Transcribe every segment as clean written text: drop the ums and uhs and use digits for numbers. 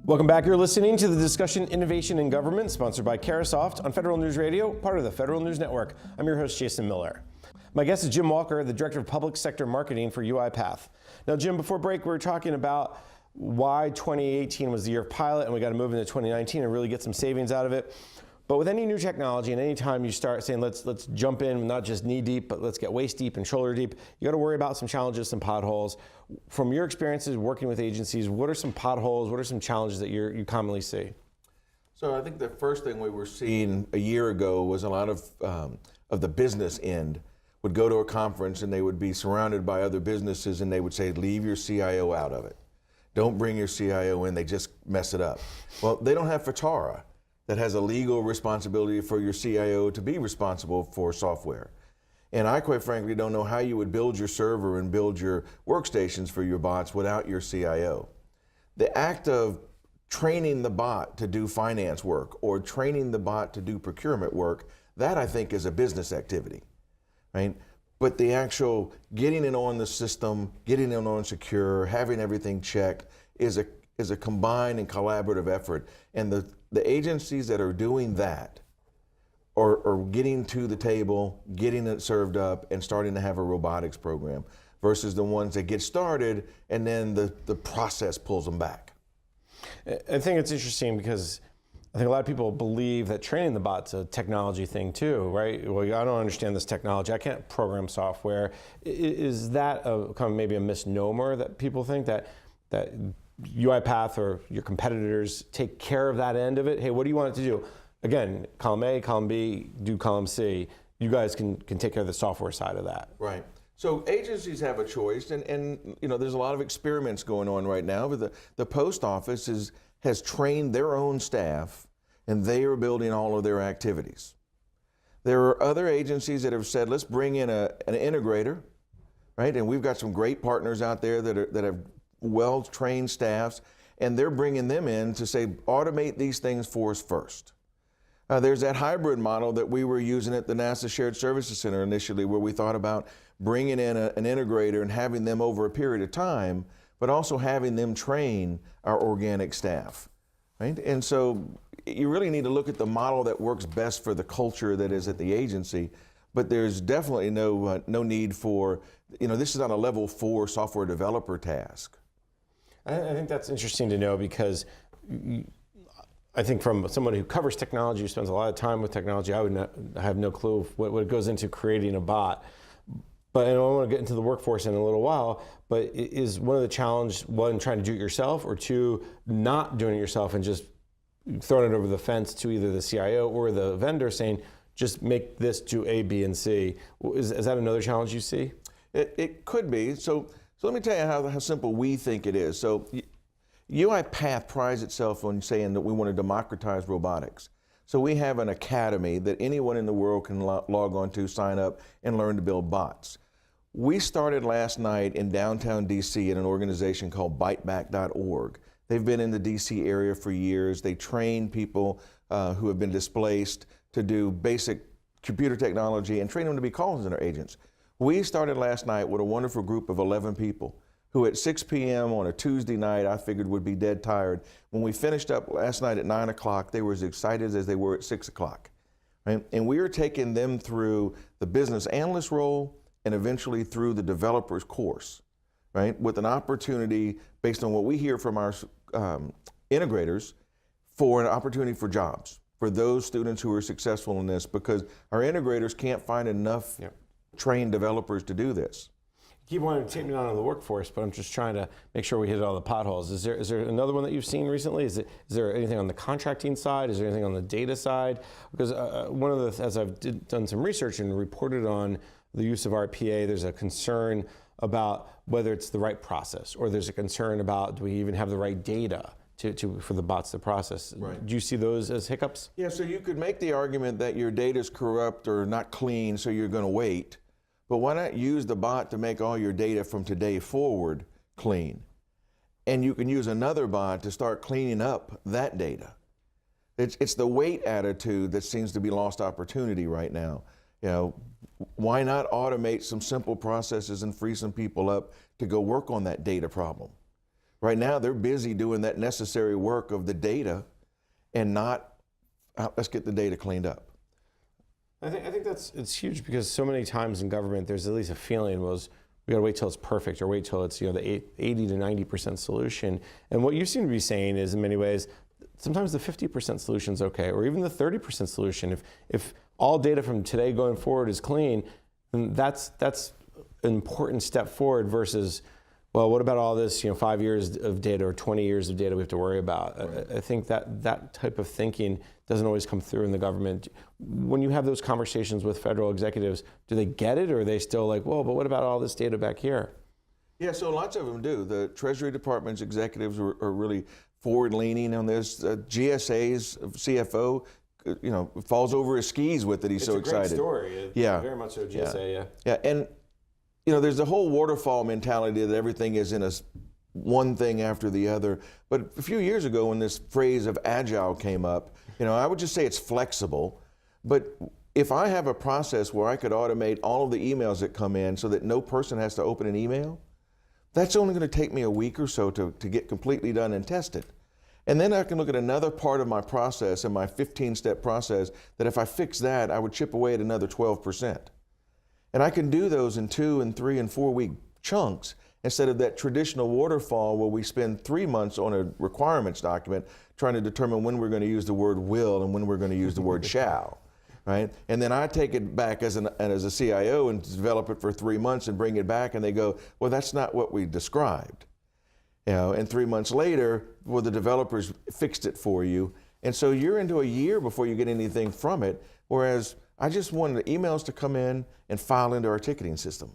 Welcome back. You're listening to the discussion Innovation in Government, sponsored by Carasoft on Federal News Radio, part of the Federal News Network. I'm your host, Jason Miller. My guest is Jim Walker, the Director of Public Sector Marketing for UiPath. Now, Jim, before break, we were talking about why 2018 was the year of pilot, and we got to move into 2019 and really get some savings out of it. But with any new technology, and any time you start saying, let's jump in, not just knee deep, but let's get waist deep and shoulder deep, you got to worry about some challenges, some potholes. From your experiences working with agencies, what are some potholes, what are some challenges that you commonly see? So I think the first thing we were seeing a year ago was a lot of the business end would go to a conference and they would be surrounded by other businesses and they would say, leave your CIO out of it. Don't bring your CIO in, they just mess it up. Well, they don't have FITARA that has a legal responsibility for your CIO to be responsible for software. And I quite frankly don't know how you would build your server and build your workstations for your bots without your CIO. The act of training the bot to do finance work or training the bot to do procurement work, that I think is a business activity, right? But the actual getting it on the system, getting it on secure, having everything checked is a combined and collaborative effort. And the agencies that are doing that are getting to the table, getting it served up, and starting to have a robotics program versus the ones that get started and then the process pulls them back. I think it's interesting because I think a lot of people believe that training the bot's a technology thing too, right? Well, I don't understand this technology. I can't program software. Is that kind of maybe a misnomer that people think that UiPath or your competitors take care of that end of it? Hey, what do you want it to do? Again, column A, column B, do column C. You guys can take care of the software side of that. Right. So agencies have a choice, and you know there's a lot of experiments going on right now. But the post office has trained their own staff, and they are building all of their activities. There are other agencies that have said, let's bring in an integrator, right? And we've got some great partners out there that have well-trained staffs, and they're bringing them in to say, automate these things for us first. There's that hybrid model that we were using at the NASA Shared Services Center initially, where we thought about bringing in an integrator and having them over a period of time, but also having them train our organic staff, right? And so you really need to look at the model that works best for the culture that is at the agency, but there's definitely no need for, this is not a level 4 software developer task. I think that's interesting to know because I think from someone who covers technology, who spends a lot of time with technology, I have no clue what goes into creating a bot. But I want to get into the workforce in a little while, but is one of the challenges, one, trying to do it yourself, or two, not doing it yourself and just throwing it over the fence to either the CIO or the vendor saying, just make this do A, B, and C. Is that another challenge you see? It could be. So let me tell you how simple we think it is. So UiPath prides itself on saying that we want to democratize robotics. So we have an academy that anyone in the world can log on to, sign up, and learn to build bots. We started last night in downtown DC at an organization called biteback.org. They've been in the DC area for years. They train people who have been displaced to do basic computer technology and train them to be call center agents. We started last night with a wonderful group of 11 people who at 6 p.m. on a Tuesday night I figured would be dead tired. When we finished up last night at 9 o'clock, they were as excited as they were at 6 o'clock. Right? And we are taking them through the business analyst role and eventually through the developer's course, right? With an opportunity based on what we hear from our integrators for an opportunity for jobs for those students who are successful in this, because our integrators can't find enough trained developers to do this. Keep wanting to take me on the workforce, but I'm just trying to make sure we hit all the potholes. Is there another one that you've seen recently? Is there anything on the contracting side? Is there anything on the data side? Because one of the, as I've done some research and reported on the use of RPA, there's a concern about whether it's the right process, or there's a concern about do we even have the right data for the bots to process. Right. Do you see those as hiccups? Yeah, so you could make the argument that your data is corrupt or not clean, so you're going to wait. But why not use the bot to make all your data from today forward clean? And you can use another bot to start cleaning up that data. It's the wait attitude that seems to be lost opportunity right now. Why not automate some simple processes and free some people up to go work on that data problem? Right now, they're busy doing that necessary work of the data and not, let's get the data cleaned up. I think it's huge because so many times in government, there's at least a feeling was we got to wait till it's perfect or wait till it's the 80 to 90% solution. And what you seem to be saying is in many ways, sometimes the 50% solution is okay, or even the 30% solution. If all data from today going forward is clean, then that's an important step forward versus, well, what about all this 5 years of data or 20 years of data we have to worry about? Right. I think that type of thinking doesn't always come through in the government. When you have those conversations with federal executives, do they get it, or are they still like, whoa, but what about all this data back here? Yeah, so lots of them do. The Treasury Department's executives are really forward-leaning on this. GSA's CFO, falls over his skis with it. He's so excited. It's a great story. Yeah. Very much so, GSA, Yeah, and there's the whole waterfall mentality that everything is in one thing after the other. But a few years ago when this phrase of Agile came up, I would just say it's flexible. But if I have a process where I could automate all of the emails that come in so that no person has to open an email, that's only going to take me a week or so to get completely done and tested. And then I can look at another part of my process and my 15-step process that if I fix that, I would chip away at another 12%. And I can do those in 2 and 3 and 4 week chunks instead of that traditional waterfall where we spend 3 months on a requirements document trying to determine when we're going to use the word will and when we're going to use the word shall, right? And then I take it back as a CIO and develop it for 3 months and bring it back, and they go, well, that's not what we described. And 3 months later, well, the developers fixed it for you. And so you're into a year before you get anything from it, whereas I just wanted the emails to come in and file into our ticketing system.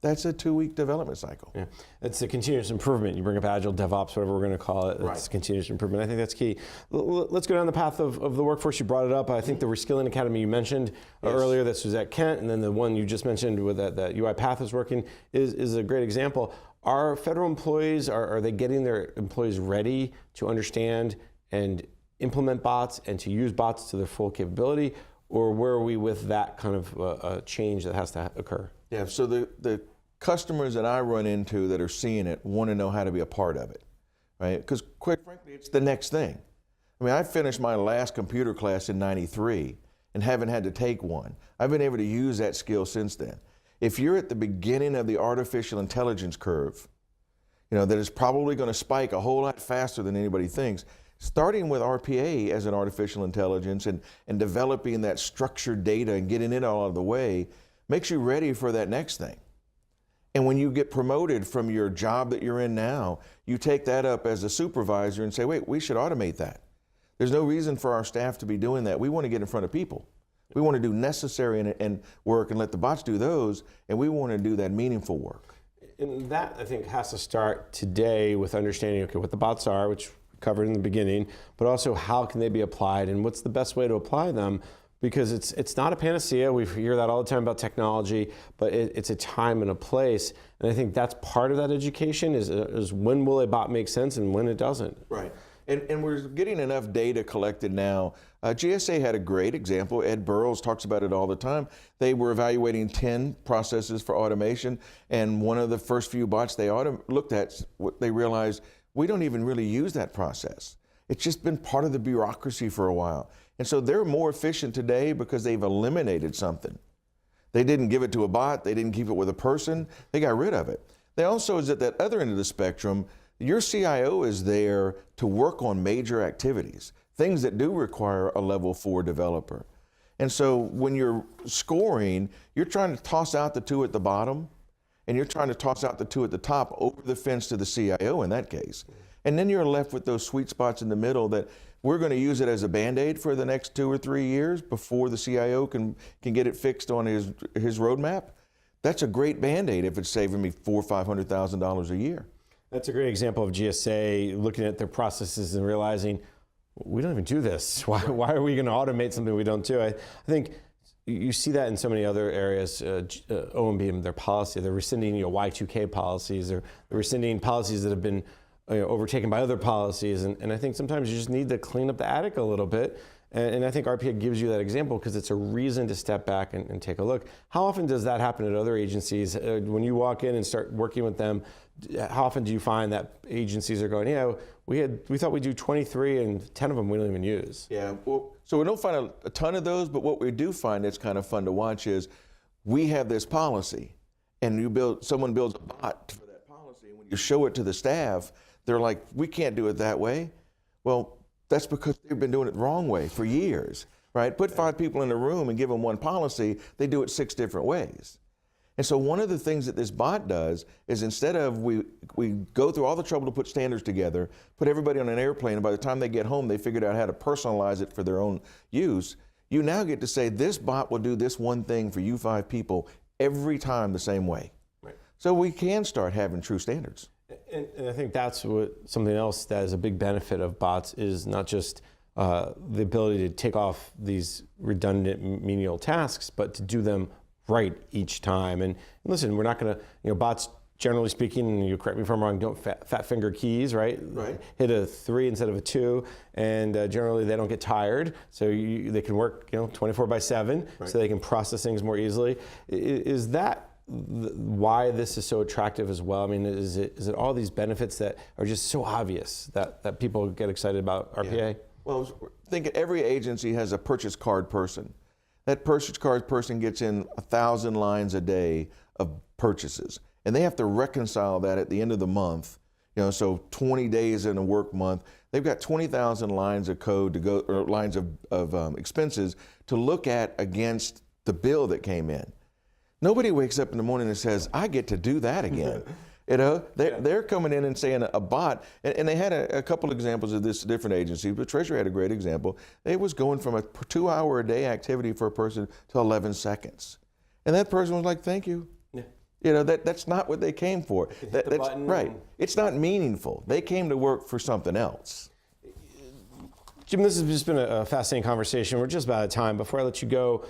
That's a 2-week development cycle. Yeah, it's a continuous improvement. You bring up Agile, DevOps, whatever we're going to call it. It's right. Continuous improvement. I think that's key. Let's go down the path of the workforce. You brought it up. I think the Reskilling Academy you mentioned earlier, this was at Kent, and then the one you just mentioned with that UiPath is working is a great example. Are federal employees, are they getting their employees ready to understand and implement bots and to use bots to their full capability? Or where are we with that kind of change that has to occur? Yeah, so the customers that I run into that are seeing it want to know how to be a part of it, right? Because quite frankly, it's the next thing. I mean, I finished my last computer class in '93 and haven't had to take one. I've been able to use that skill since then. If you're at the beginning of the artificial intelligence curve, that is probably going to spike a whole lot faster than anybody thinks, starting with RPA as an artificial intelligence and developing that structured data and getting it all out of the way makes you ready for that next thing. And when you get promoted from your job that you're in now, you take that up as a supervisor and say, wait, we should automate that. There's no reason for our staff to be doing that. We want to get in front of people. We want to do necessary and work and let the bots do those, and we want to do that meaningful work. And that, I think, has to start today with understanding, okay, what the bots are, which we covered in the beginning, but also how can they be applied and what's the best way to apply them, because it's not a panacea. We hear that all the time about technology, but it's a time and a place. And I think that's part of that education is when will a bot make sense and when it doesn't. Right. And we're getting enough data collected now. GSA had a great example. Ed Burrows talks about it all the time. They were evaluating 10 processes for automation, and one of the first few bots they looked at, they realized we don't even really use that process. It's just been part of the bureaucracy for a while. And so they're more efficient today because they've eliminated something. They didn't give it to a bot. They didn't keep it with a person. They got rid of it. They also is at that other end of the spectrum. Your CIO is there to work on major activities, things that do require a level 4 developer. And so when you're scoring, you're trying to toss out the 2 at the bottom, and you're trying to toss out the 2 at the top over the fence to the CIO in that case. And then you're left with those sweet spots in the middle that we're going to use it as a Band-Aid for the next 2 or 3 years before the CIO can get it fixed on his roadmap. That's a great Band-Aid if it's saving me $400,000 or $500,000 a year. That's a great example of GSA looking at their processes and realizing, we don't even do this. Why are we going to automate something we don't do? I think you see that in so many other areas. OMB, their policy, they're rescinding Y2K policies, or they're rescinding policies that have been overtaken by other policies. And I think sometimes you just need to clean up the attic a little bit And I think RPA gives you that example because it's a reason to step back and take a look. How often does that happen at other agencies? When you walk in and start working with them, how often do you find that agencies are going, yeah, we thought we'd do 23 and 10 of them we don't even use? Yeah, well, so we don't find a ton of those, but what we do find that's kind of fun to watch is we have this policy, and someone builds a bot for that policy, and when you show it to the staff, they're like, we can't do it that way. Well, that's because they've been doing it the wrong way for years, right? Put 5 people in a room and give them one policy, they do it 6 different ways. And so one of the things that this bot does is instead of we go through all the trouble to put standards together, put everybody on an airplane, and by the time they get home, they figured out how to personalize it for their own use, you now get to say, this bot will do this one thing for you 5 people every time the same way. Right. So we can start having true standards. And I think that's something else that is a big benefit of bots is not just the ability to take off these redundant menial tasks, but to do them right each time. And listen, we're not going to, bots, generally speaking, and you correct me if I'm wrong, don't fat finger keys, right? Right. Hit a 3 instead of a 2, and generally they don't get tired, so they can work 24/7, right. So they can process things more easily. Is that why this is so attractive as well? I mean, is it all these benefits that are just so obvious that people get excited about RPA? Yeah. Well, think every agency has a purchase card person. That purchase card person gets in 1,000 lines a day of purchases, and they have to reconcile that at the end of the month. So 20 days in a work month, they've got 20,000 lines of code to go, or lines of expenses to look at against the bill that came in. Nobody wakes up in the morning and says, I get to do that again. They're coming in and saying a bot, and they had a couple examples of this at different agencies, but Treasury had a great example. It was going from a 2-hour-a-day activity for a person to 11 seconds. And that person was like, thank you. Yeah. That's not what they came for. That's right. It's not meaningful. They came to work for something else. Jim, this has just been a fascinating conversation. We're just about out of time. Before I let you go,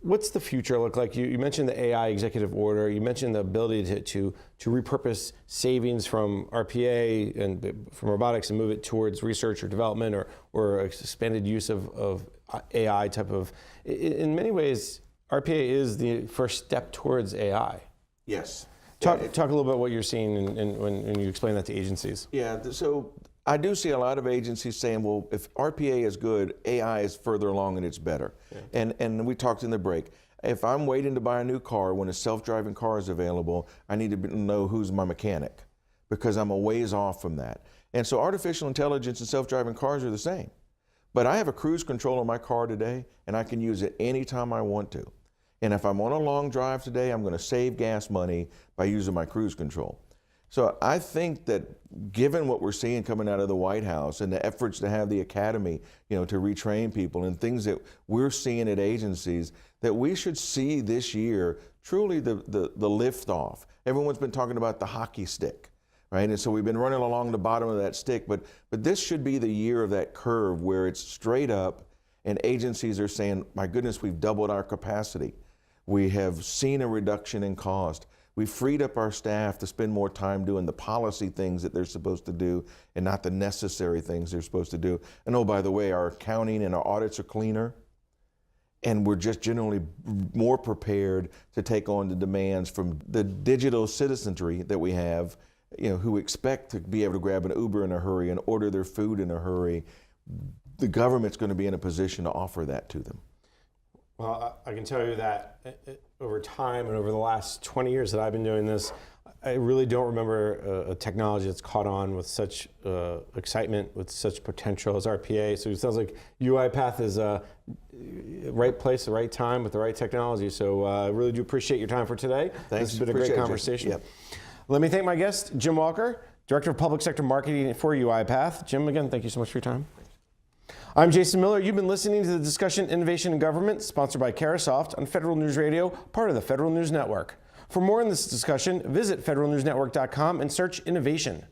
what's the future look like? You mentioned the AI executive order. You mentioned the ability to repurpose savings from RPA and from robotics and move it towards research or development or expanded use of AI type of. In many ways, RPA is the first step towards AI. Yes. Talk a little bit about what you're seeing when you explain that to agencies. Yeah. So I do see a lot of agencies saying, well, if RPA is good, AI is further along and it's better. Yeah. And we talked in the break. If I'm waiting to buy a new car when a self-driving car is available, I need to know who's my mechanic because I'm a ways off from that. And so artificial intelligence and self-driving cars are the same. But I have a cruise control in my car today, and I can use it anytime I want to. And if I'm on a long drive today, I'm going to save gas money by using my cruise control. So I think that given what we're seeing coming out of the White House and the efforts to have the academy, to retrain people and things that we're seeing at agencies, that we should see this year truly the liftoff. Everyone's been talking about the hockey stick, right? And so we've been running along the bottom of that stick, but this should be the year of that curve where it's straight up and agencies are saying, my goodness, we've doubled our capacity. We have seen a reduction in cost. We freed up our staff to spend more time doing the policy things that they're supposed to do and not the necessary things they're supposed to do. And oh, by the way, our accounting and our audits are cleaner. And we're just generally more prepared to take on the demands from the digital citizenry that we have, who expect to be able to grab an Uber in a hurry and order their food in a hurry. The government's going to be in a position to offer that to them. Well, I can tell you that over time and over the last 20 years that I've been doing this, I really don't remember a technology that's caught on with such excitement, with such potential as RPA. So it sounds like UiPath is right place, the right time with the right technology. So I really do appreciate your time for today. Thanks. This has been a great conversation. Yep. Let me thank my guest, Jim Walker, Director of Public Sector Marketing for UiPath. Jim, again, thank you so much for your time. I'm Jason Miller. You've been listening to the discussion Innovation in Government, sponsored by Carasoft on Federal News Radio, part of the Federal News Network. For more on this discussion, visit federalnewsnetwork.com and search innovation.